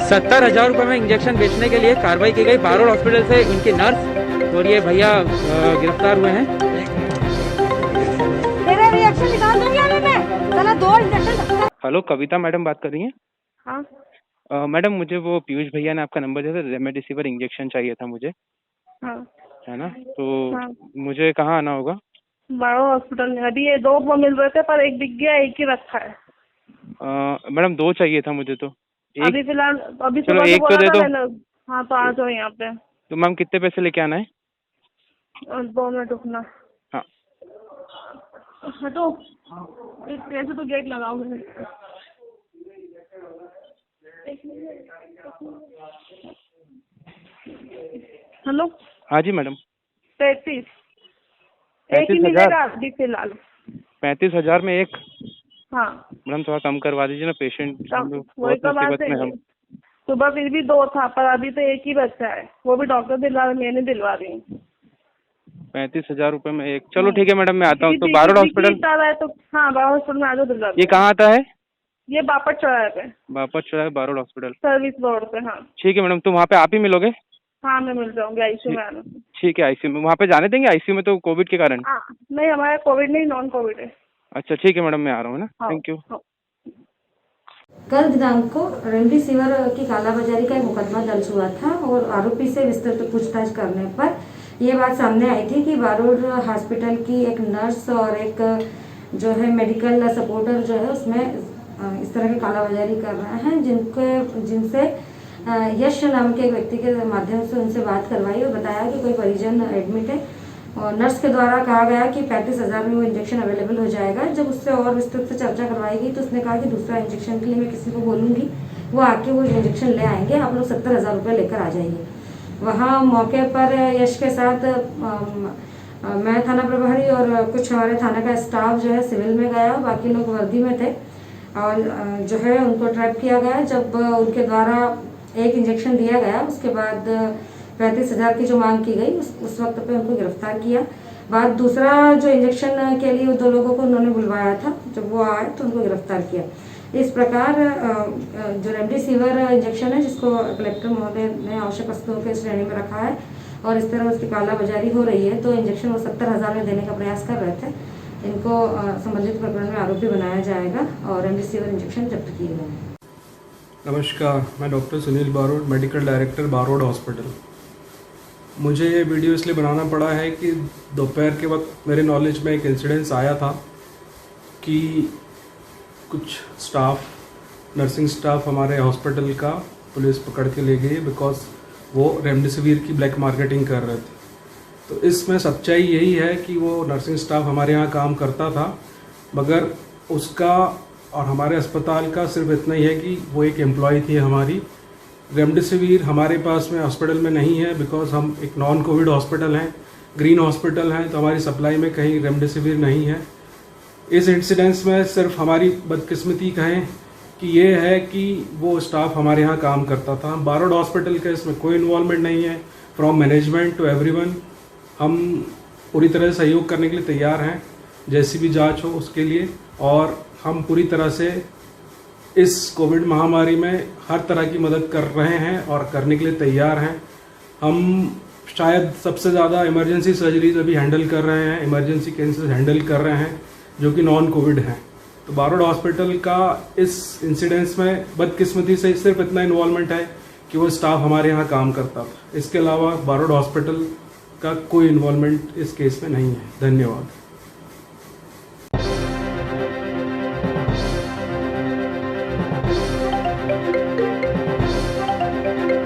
70,000 रुपये में इंजेक्शन बेचने के लिए कार्रवाई की गई। बारोड हॉस्पिटल से उनकी नर्स और ये भैया गिरफ्तार हुए हैं। तेरा रिएक्शन निकाल दूंगी अभी मैं। चला 2 इंजेक्शन। हेलो, कविता मैडम बात कर रही हैं? हाँ मैडम, मुझे वो पीयूष भैया ने आपका नंबर दिया था, रेमडेसिविर इंजेक्शन चाहिए था मुझे, हाँ है ना? तो हाँ। मुझे कहाँ आना होगा? बारो हॉस्पिटल में अभी ये 2 मिल रहे थे पर एक बिक गया, एक ही रखा है। मैडम 2 चाहिए था मुझे तो। अभी एक, फिलहाल अभी चलो सुबह तो एक तो बोला दे था दो। मैंने। हाँ तो आ जाओ यहाँ पे। तो मैम कितने पैसे लेके आना है? 2 मिनट रुकना। हाँ। हटो, कैसे तो गेट लगाओगे। हेलो। हाँ जी मैडम। 33 एक ही 35,000? मिलेगा अभी फिलहाल। 35,000 में एक? हाँ मैडम थोड़ा कम करवा दीजिए ना, पेशेंट हम लोग वही बहुत तो बात मुसीबत में है। हम। सुबह फिर भी 2 था पर अभी तो एक ही बच्चा है, वो भी डॉक्टर दिलवा रहे, मैं नहीं दिलवा रही हूँ। 35,000 रुपये में एक? चलो ठीक है मैडम, मैं आता हूँ। तो दिखी बारोड दिखी हॉस्पिटल इतना रहा है तो हाँ बाबा हॉस्पिटल में आ जाओ दिलवा ये दो। कहाँ आता है? ये बापट चौराहे पे वापस चौराहे, बारोड हॉस्पिटल। सर्विस रोड पे। हाँ ठीक है मैडम, तो वहाँ पे आप ही मिलोगे? हाँ मैं मिल जाऊंगी आईसीयू ठीक में आना। ठीक है, आईसीयू में वहाँ पे जाने देंगे? आईसीयू में तो कोविड के कारण। हाँ नहीं हमारा कोविड नहीं, नॉन कोविड है। अच्छा ठीक है मैडम, मैं आ रहा हूँ ना। हाँ थैंक यू। हाँ। कल दिनांक को रेमडेसिविर की कालाबाजारी का एक मुकदमा दर्ज हुआ था और आरोपी से विस्तृत पूछताछ करने पर यह बात सामने आई थी कि बारोड हॉस्पिटल की एक नर्स और एक जो है मेडिकल सपोर्टर जो है उसमें इस तरह की कालाबाजारी कर रहे हैं, जिनसे यश नाम के एक व्यक्ति के माध्यम से उनसे बात करवाई और बताया कि कोई परिजन एडमिट है और नर्स के द्वारा कहा गया कि 35,000 में वो इंजेक्शन अवेलेबल हो जाएगा। जब उससे और विस्तृत से चर्चा करवाई गई तो उसने कहा कि दूसरा इंजेक्शन के लिए मैं किसी को बोलूँगी, वो आके वो इंजेक्शन ले आएंगे, आप लोग 70,000 रुपये लेकर आ जाइए। वहाँ मौके पर यश के साथ मैं थाना प्रभारी और कुछ हमारे थाना का स्टाफ जो है सिविल में गया, बाकी लोग वर्दी में थे और जो है उनको ट्रैप किया गया। जब उनके द्वारा एक इंजेक्शन दिया गया उसके बाद 35,000 की जो मांग की गई उस वक्त पे उनको गिरफ्तार किया। बाद दूसरा जो इंजेक्शन के लिए 2 लोगों को उन्होंने बुलवाया था, जब वो आए तो उनको गिरफ्तार किया। इस प्रकार जो रेमडेसिविर इंजेक्शन है जिसको कलेक्टर महोदय ने आवश्यक वस्तुओं के श्रेणी में रखा है और इस तरह उसकी कालाबाजारी हो रही है, तो इंजेक्शन वो 70,000 में देने का प्रयास कर रहे थे। इनको संबंधित प्रकरण में आरोपी बनाया जाएगा और रेमडेसिविर इंजेक्शन जब्त किए गए हैं। नमस्कार, मैं doctor Sunil borrowed, medical director borrowed hospital. मुझे ये वीडियो इसलिए बनाना पड़ा है कि दोपहर के वक्त मेरे नॉलेज में एक इंसिडेंस आया था कि कुछ स्टाफ, नर्सिंग स्टाफ हमारे हॉस्पिटल का पुलिस पकड़ के ले गई बिकॉज वो रेमडेसिविर की ब्लैक मार्केटिंग कर रहे थे। तो इसमें सच्चाई यही है कि वो नर्सिंग स्टाफ हमारे यहाँ काम करता था, मगर उसका और हमारे अस्पताल का सिर्फ इतना ही है कि वो एक एम्प्लॉय थी हमारी। रेमडेसिविर हमारे पास में हॉस्पिटल में नहीं है बिकॉज हम एक नॉन कोविड हॉस्पिटल हैं, ग्रीन हॉस्पिटल हैं, तो हमारी सप्लाई में कहीं रेमडेसिविर नहीं है। इस इंसिडेंस में सिर्फ हमारी बदकिस्मती कहें कि ये है कि वो स्टाफ हमारे यहाँ काम करता था। बारोड हॉस्पिटल का इसमें कोई इन्वॉल्वमेंट नहीं है, फ्रॉम मैनेजमेंट टू एवरीवन। हम पूरी तरह से सहयोग करने के लिए तैयार हैं, जैसी भी जांच हो उसके लिए, और हम पूरी तरह से इस कोविड महामारी में हर तरह की मदद कर रहे हैं और करने के लिए तैयार हैं। हम शायद सबसे ज़्यादा इमरजेंसी सर्जरीज अभी हैंडल कर रहे हैं, इमरजेंसी केसेस हैंडल कर रहे हैं जो कि नॉन कोविड हैं। तो बारोड हॉस्पिटल का इस इंसिडेंस में बदकिस्मती से सिर्फ इतना इन्वॉल्वमेंट है कि वो स्टाफ हमारे यहाँ काम करता था। इसके अलावा बारोड हॉस्पिटल का कोई इन्वॉल्वमेंट इस केस में नहीं है। धन्यवाद।